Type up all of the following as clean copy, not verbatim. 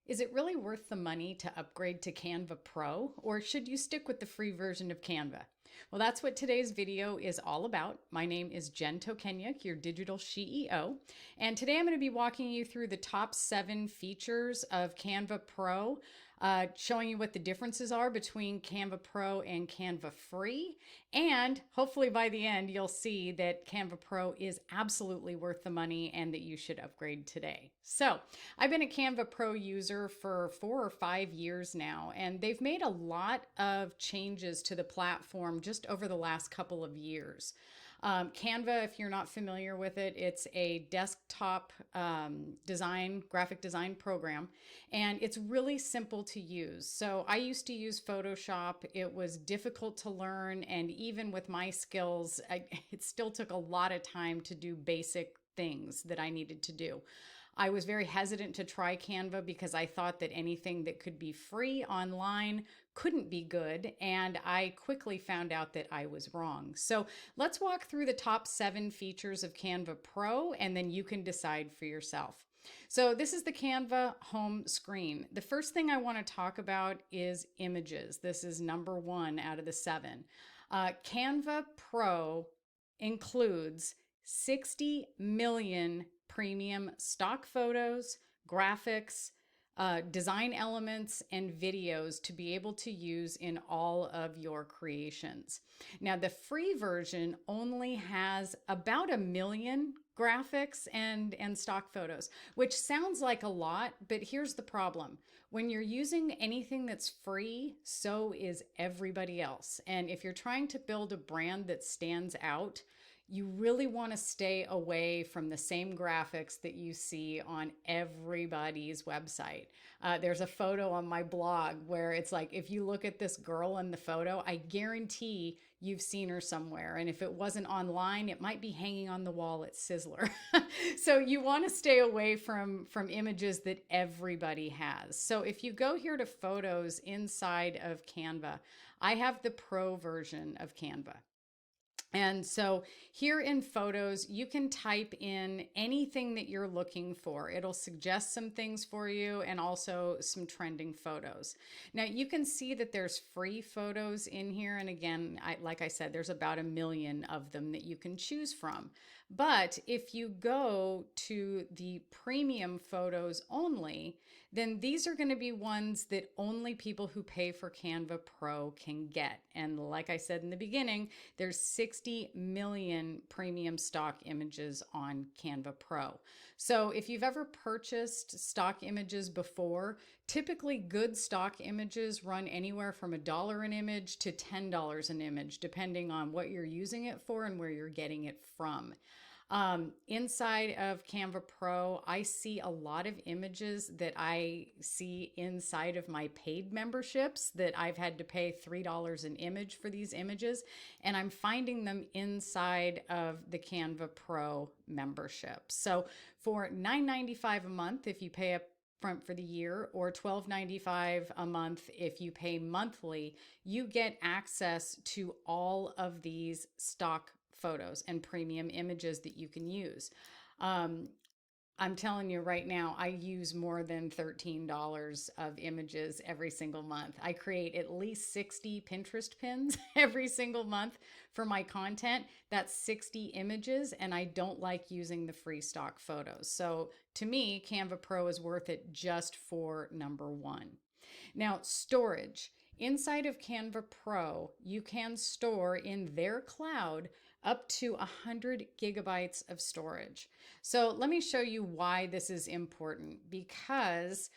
Is it really worth the money to upgrade to Canva Pro, or should you stick with the free version of Canva? Well, that's what today's video is all about. My name is Jen Tokenyuk, your digital CEO, and today I'm going to be walking you through the top 7 features of Canva Pro, showing you what the differences are between Canva Pro and Canva Free, and hopefully by the end you'll see that Canva Pro is absolutely worth the money and that you should upgrade today. So, I've been a Canva Pro user for 4 or 5 years now, and they've made a lot of changes to the platform just over the last couple of years. Canva, if you're not familiar with it, it's a desktop graphic design program, and it's really simple to use. So I used to use Photoshop. It was difficult to learn, and even with my skills, it still took a lot of time to do basic things that I needed to do. I was very hesitant to try Canva because I thought that anything that could be free online couldn't be good, and I quickly found out that I was wrong. So let's walk through the top 7 features of Canva Pro, and then you can decide for yourself. So this is the Canva home screen. The first thing I want to talk about is images. This is number 1 out of the 7. Canva Pro includes 60 million premium stock photos, graphics, design elements, and videos to be able to use in all of your creations. Now, the free version only has about 1 million graphics and stock photos, which sounds like a lot, but here's the problem. When you're using anything that's free, so is everybody else. And if you're trying to build a brand that stands out, you really want to stay away from the same graphics that you see on everybody's website. There's a photo on my blog where it's like, if you look at this girl in the photo, I guarantee you've seen her somewhere. And if it wasn't online, it might be hanging on the wall at Sizzler. So you want to stay away from images that everybody has. So if you go here to photos inside of Canva, I have the Pro version of Canva. And so here in photos, you can type in anything that you're looking for. It'll suggest some things for you and also some trending photos. Now you can see that there's free photos in here. And again, like I said, there's about 1 million of them that you can choose from. But if you go to the premium photos only, then these are going to be ones that only people who pay for Canva Pro can get. And like I said in the beginning, there's 60 million premium stock images on Canva Pro. So if you've ever purchased stock images before, typically good stock images run anywhere from $1 an image to $10 an image, depending on what you're using it for and where you're getting it from. Inside of Canva Pro, I see a lot of images that I see inside of my paid memberships that I've had to pay $3 an image for these images, and I'm finding them inside of the Canva Pro membership. So for $9.95 a month, if you pay up front for the year, or $12.95 a month if you pay monthly, you get access to all of these stock photos and premium images that you can use. I'm telling you right now, I use more than $13 of images every single month. I create at least 60 Pinterest pins every single month for my content. That's 60 images, and I don't like using the free stock photos. So to me, Canva Pro is worth it just for number 1. Now, storage. Inside of Canva Pro, you can store in their cloud up to 100 gigabytes of storage. So let me show you why this is important, because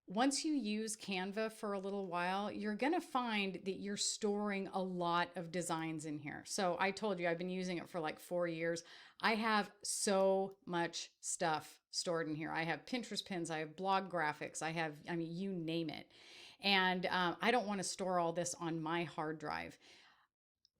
once you use Canva for a little while, you're going to find that you're storing a lot of designs in here. So I told you I've been using it for like 4 years. I have so much stuff stored in here. I have Pinterest pins, I have blog graphics, I mean, you name it. And I don't want to store all this on my hard drive.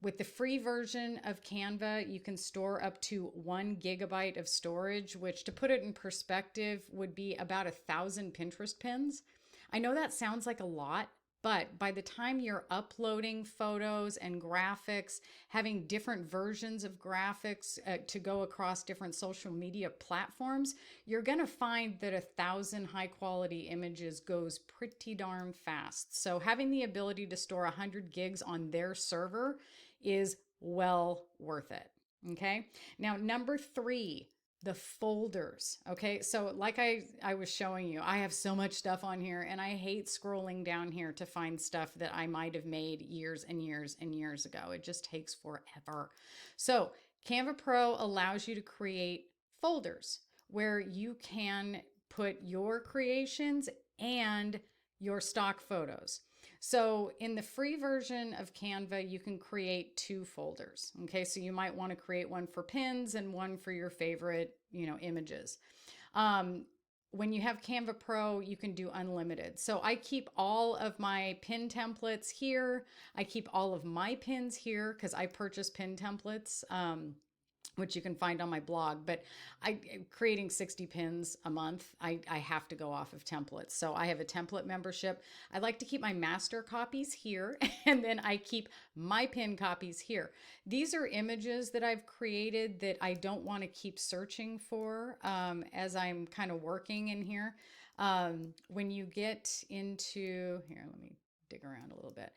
With the free version of Canva, you can store up to 1 gigabyte of storage, which, to put it in perspective, would be about 1,000 Pinterest pins. I know that sounds like a lot, But by the time you're uploading photos and graphics, having different versions of graphics to go across different social media platforms, you're going to find that 1,000 high quality images goes pretty darn fast. So having the ability to store 100 gigs on their server is well worth it. Okay. Now, number 3, the folders. Okay. So like I was showing you, I have so much stuff on here and I hate scrolling down here to find stuff that I might have made years and years and years ago. It just takes forever. So Canva Pro allows you to create folders where you can put your creations and your stock photos. So in the free version of Canva, you can create 2 folders. Okay, so you might want to create one for pins and one for your favorite, images. When you have Canva Pro, you can do unlimited. So I keep all of my pin templates here. I keep all of my pins here because I purchase pin templates. Which you can find on my blog, but creating 60 pins a month, I have to go off of templates. So I have a template membership. I like to keep my master copies here, and then I keep my pin copies here. These are images that I've created that I don't want to keep searching for as I'm kind of working in here. When you get into, here, let me dig around a little bit.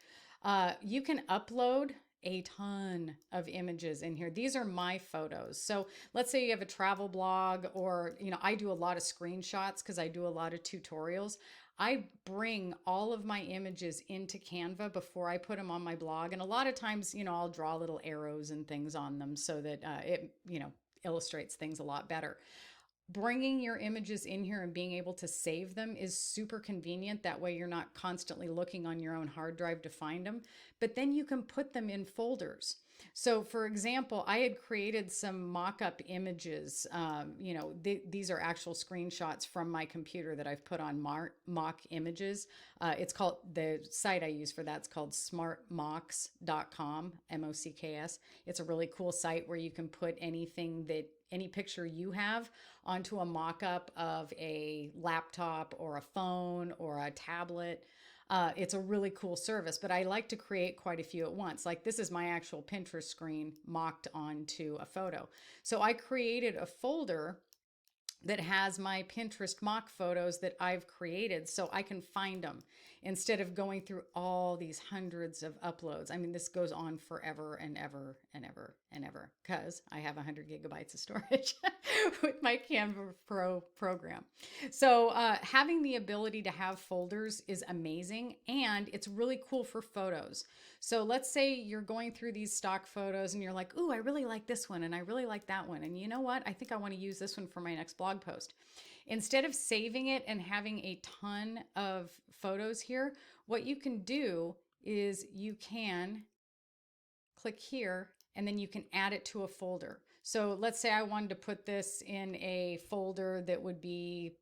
You can upload a ton of images in here. These are my photos. So let's say you have a travel blog or, I do a lot of screenshots because I do a lot of tutorials. I bring all of my images into Canva before I put them on my blog. And a lot of times, I'll draw little arrows and things on them so that it, illustrates things a lot better. Bringing your images in here and being able to save them is super convenient. That way you're not constantly looking on your own hard drive to find them, but then you can put them in folders. So for example, I had created some mock-up images. These are actual screenshots from my computer that I've put on mock images. It's called, the site I use for that's called smartmocks.com, MOCKS. It's a really cool site where you can put any picture you have onto a mock-up of a laptop or a phone or a tablet. It's a really cool service, but I like to create quite a few at once. Like this is my actual Pinterest screen mocked onto a photo. So I created a folder that has my Pinterest mock photos that I've created so I can find them instead of going through all these hundreds of uploads. I mean, this goes on forever and ever and ever and ever because I have 100 gigabytes of storage with my Canva Pro program. So having the ability to have folders is amazing, and it's really cool for photos. So let's say you're going through these stock photos and you're like, ooh, I really like this one and I really like that one. And you know what? I think I want to use this one for my next blog post. Instead of saving it and having a ton of photos here, what you can do is you can click here and then you can add it to a folder. So let's say I wanted to put this in a folder that would be,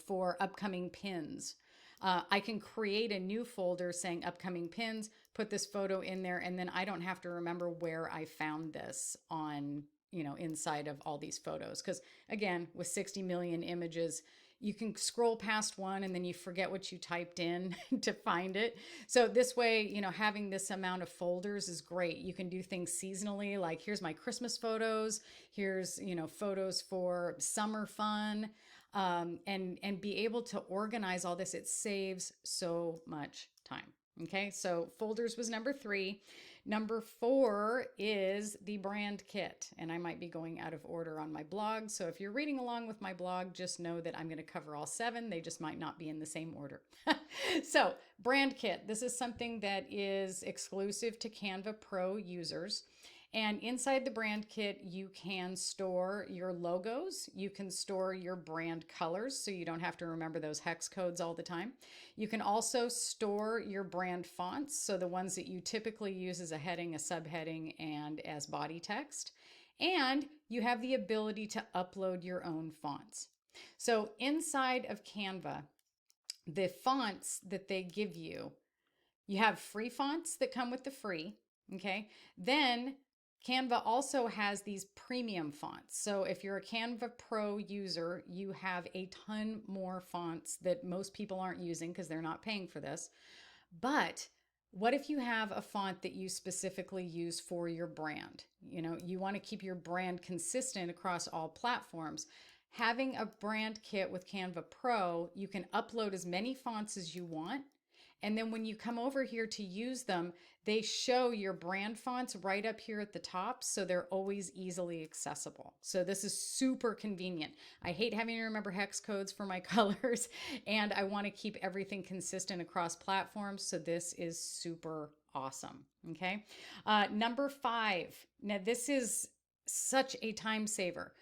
for upcoming pins. I can create a new folder saying upcoming pins, put this photo in there, and then I don't have to remember where I found this on, inside of all these photos. Because again, with 60 million images, you can scroll past one and then you forget what you typed in to find it. So this way, having this amount of folders is great. You can do things seasonally, like here's my Christmas photos, here's, photos for summer fun, and be able to organize all this. It saves so much time. Okay, so folders was number 3. Number 4 is the brand kit, and I might be going out of order on my blog. So if you're reading along with my blog, just know that I'm going to cover all 7. They just might not be in the same order. So brand kit, this is something that is exclusive to Canva Pro users. And inside the brand kit, you can store your logos. You can store your brand colors, so you don't have to remember those hex codes all the time. You can also store your brand fonts, so the ones that you typically use as a heading, a subheading, and as body text. And you have the ability to upload your own fonts. So inside of Canva, the fonts that they give you, you have free fonts that come with the free, okay? Then Canva also has these premium fonts. So if you're a Canva Pro user, you have a ton more fonts that most people aren't using because they're not paying for this. But what if you have a font that you specifically use for your brand? You know, you want to keep your brand consistent across all platforms. Having a brand kit with Canva Pro, you can upload as many fonts as you want. And then when you come over here to use them, they show your brand fonts right up here at the top. So they're always easily accessible. So this is super convenient. I hate having to remember hex codes for my colors, and I want to keep everything consistent across platforms. So this is super awesome. Okay. Number 5. Now, this is such a time saver.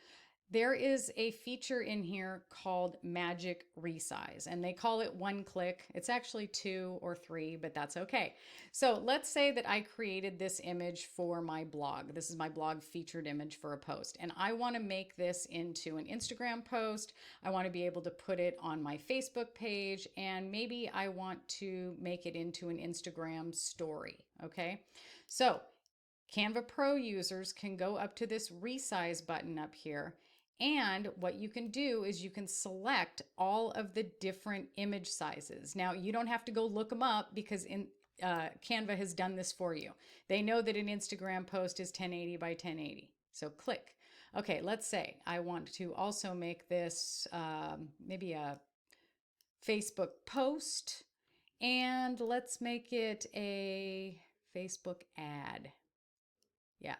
There is a feature in here called Magic Resize, and they call it one click. It's actually 2 or 3, but that's okay. So let's say that I created this image for my blog. This is my blog featured image for a post, and I want to make this into an Instagram post. I want to be able to put it on my Facebook page, and maybe I want to make it into an Instagram story. Okay, so Canva Pro users can go up to this resize button up here. And what you can do is you can select all of the different image sizes. Now, you don't have to go look them up because Canva has done this for you. They know that an Instagram post is 1080 by 1080. So click. Okay, let's say I want to also make this maybe a Facebook post. And let's make it a Facebook ad. Yeah.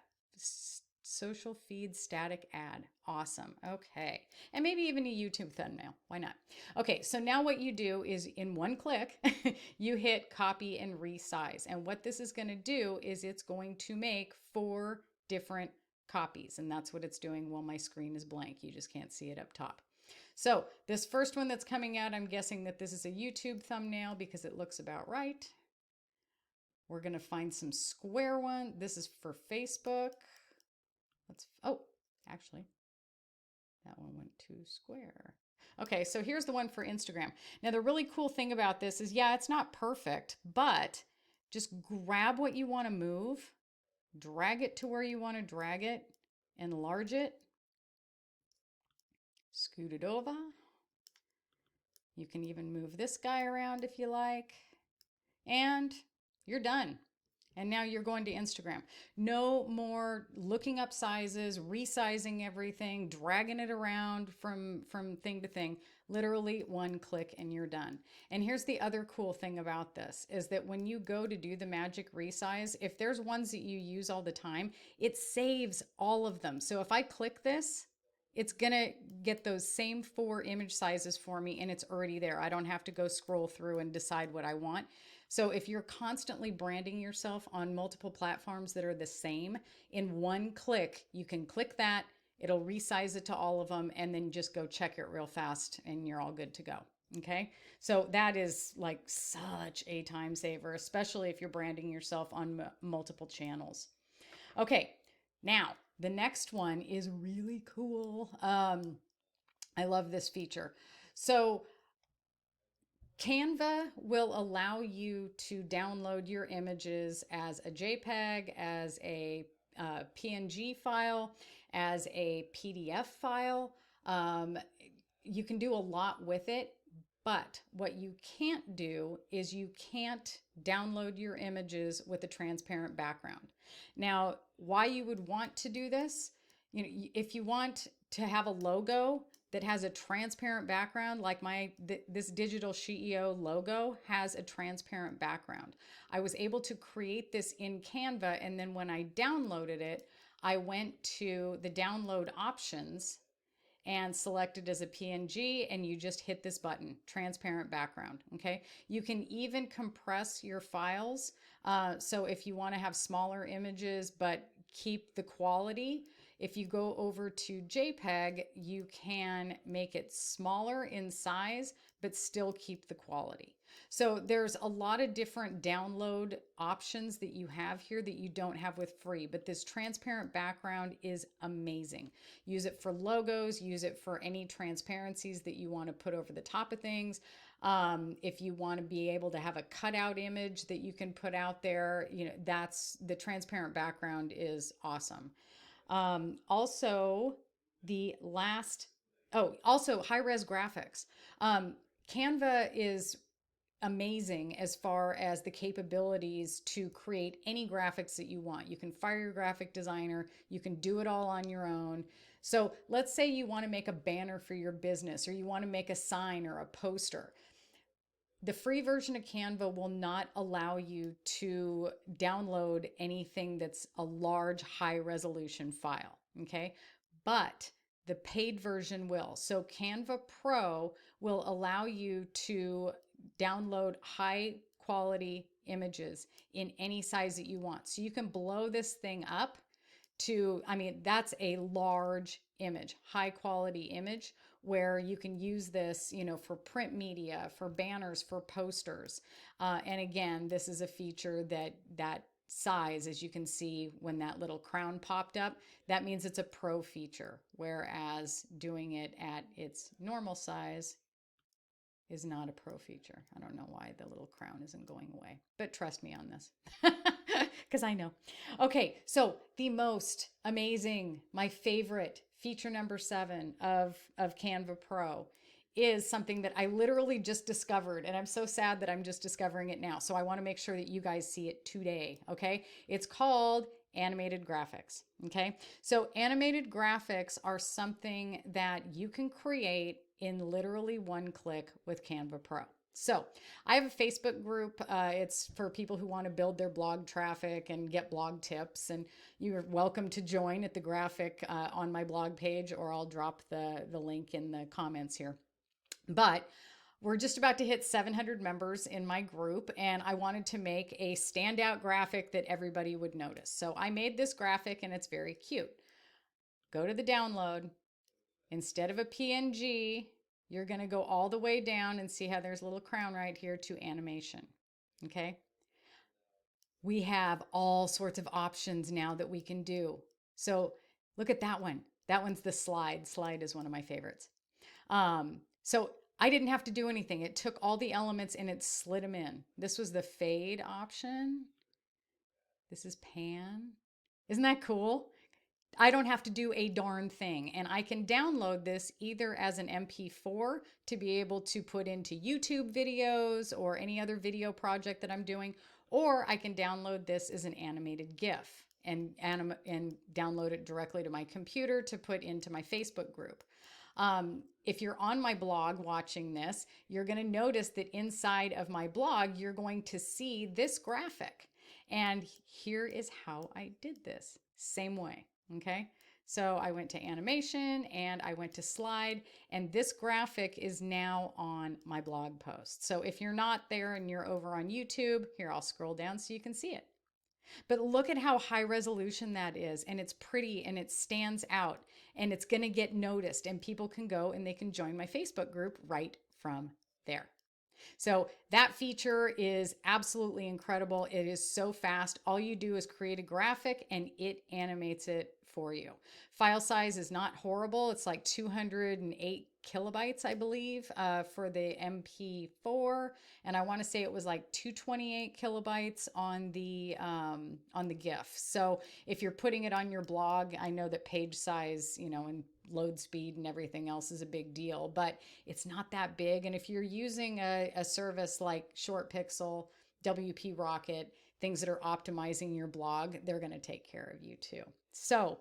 Social feed static ad. Awesome. Okay. And maybe even a YouTube thumbnail. Why not? Okay. So now what you do is in one click, you hit copy and resize. And what this is going to do is it's going to make 4 different copies. And that's what it's doing while my screen is blank. You just can't see it up top. So this first one that's coming out, I'm guessing that this is a YouTube thumbnail because it looks about right. We're going to find some square one. This is for Facebook. Oh, actually, that one went to square. Okay, so here's the one for Instagram. Now, the really cool thing about this is, yeah, it's not perfect, but just grab what you want to move, drag it to where you want to drag it, enlarge it, scoot it over. You can even move this guy around if you like, and you're done. And now you're going to Instagram. No more looking up sizes, resizing everything, dragging it around from thing to thing. Literally one click and you're done. And here's the other cool thing about this is that when you go to do the magic resize, if there's ones that you use all the time, it saves all of them. So if I click this, it's gonna get those same 4 image sizes for me and it's already there. I don't have to go scroll through and decide what I want. So if you're constantly branding yourself on multiple platforms that are the same, in one click, you can click that, it'll resize it to all of them, and then just go check it real fast and you're all good to go. Okay. So that is like such a time saver, especially if you're branding yourself on multiple channels. Okay. Now, the next one is really cool. I love this feature. So Canva will allow you to download your images as a JPEG, as a PNG file, as a PDF file. You can do a lot with it, but what you can't do is you can't download your images with a transparent background. Now, why you would want to do this, you know, if you want to have a logo that has a transparent background, like this digital CEO logo has a transparent background. I was able to create this in Canva, and then when I downloaded it, I went to the download options and selected as a PNG, and you just hit this button, transparent background, okay? You can even compress your files. So if you wanna have smaller images, but keep the quality, if you go over to JPEG, you can make it smaller in size, but still keep the quality. So there's a lot of different download options that you have here that you don't have with free, but this transparent background is amazing. Use it for logos, use it for any transparencies that you want to put over the top of things. If you want to be able to have a cutout image that you can put out there, you know, that's the transparent background is awesome. Also high-res graphics. Canva is amazing as far as the capabilities to create any graphics that you want. You can fire your graphic designer, you can do it all on your own. So let's say you want to make a banner for your business, or you want to make a sign or a poster. The free version of Canva will not allow you to download anything that's a large, high resolution file. Okay. But the paid version will. So Canva Pro will allow you to download high quality images in any size that you want. So you can blow this thing up to, I mean, that's a large image, high quality image, where you can use this, you know, for print media, for banners, for posters. And again, this is a feature that size, as you can see when that little crown popped up, that means it's a pro feature, whereas doing it at its normal size is not a pro feature. I don't know why the little crown isn't going away, but trust me on this because I know. Okay, so the most amazing, my favorite feature number 7 of Canva Pro is something that I literally just discovered, and I'm so sad that I'm just discovering it now. So I want to make sure that you guys see it today, okay? It's called animated graphics, okay? So animated graphics are something that you can create in literally one click with Canva Pro. So I have a Facebook group. It's for people who want to build their blog traffic and get blog tips. And you're welcome to join at the graphic on my blog page, or I'll drop the link in the comments here. But we're just about to hit 700 members in my group, and I wanted to make a standout graphic that everybody would notice. So I made this graphic, and it's very cute. Go to the download. Instead of a PNG, you're going to go all the way down and see how there's a little crown right here to animation. Okay. We have all sorts of options now that we can do. So look at that one. That one's the slide. Slide is one of my favorites. So I didn't have to do anything. It took all the elements and it slid them in. This was the fade option. This is pan. Isn't that cool? I don't have to do a darn thing, and I can download this either as an MP4 to be able to put into YouTube videos or any other video project that I'm doing, or I can download this as an animated GIF and download it directly to my computer to put into my Facebook group. If you're on my blog watching this, you're going to notice that inside of my blog, you're going to see this graphic. And here is how I did this. Same way. Okay, so I went to animation and I went to slide, and this graphic is now on my blog post. So if you're not there and you're over on YouTube, here, I'll scroll down so you can see it. But look at how high resolution that is, and it's pretty and it stands out, and it's going to get noticed, and people can go and they can join my Facebook group right from there. So that feature is absolutely incredible. It is so fast. All you do is create a graphic and it animates it for you. File size is not horrible. It's like 208 kilobytes, I believe, for the MP4, and I want to say it was like 228 kilobytes on the GIF. So if you're putting it on your blog, I know that page size, you know, and load speed and everything else is a big deal, but it's not that big. And if you're using a service like Short Pixel, WP Rocket, things that are optimizing your blog, they're going to take care of you too. So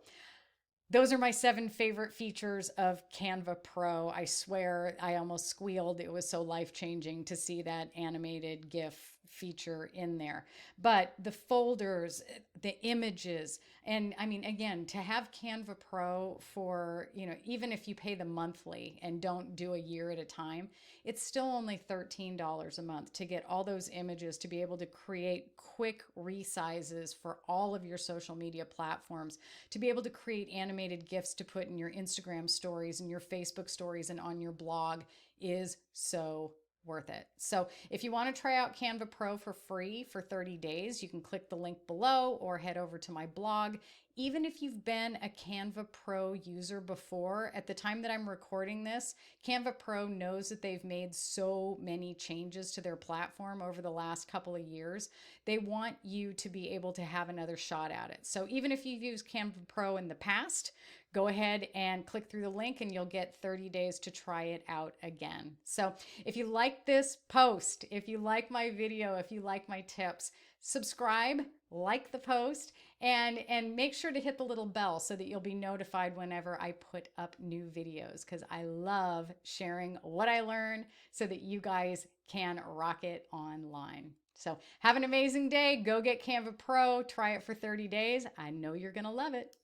those are my 7 favorite features of Canva Pro. I swear I almost squealed. It was so life-changing to see that animated GIF feature in there. But the folders, the images, and I mean, again, to have Canva Pro for, you know, even if you pay the monthly and don't do a year at a time, it's still only $13 a month to get all those images, to be able to create quick resizes for all of your social media platforms, to be able to create animated GIFs to put in your Instagram stories and your Facebook stories and on your blog is so worth it. So if you want to try out Canva Pro for free for 30 days, you can click the link below or head over to my blog. Even if you've been a Canva Pro user before, at the time that I'm recording this, Canva Pro knows that they've made so many changes to their platform over the last couple of years. They want you to be able to have another shot at it. So even if you've used Canva Pro in the past, go ahead and click through the link and you'll get 30 days to try it out again. So if you like this post, if you like my video, if you like my tips, subscribe, like the post, and make sure to hit the little bell so that you'll be notified whenever I put up new videos, because I love sharing what I learn so that you guys can rock it online. So have an amazing day. Go get Canva Pro. Try it for 30 days. I know you're going to love it.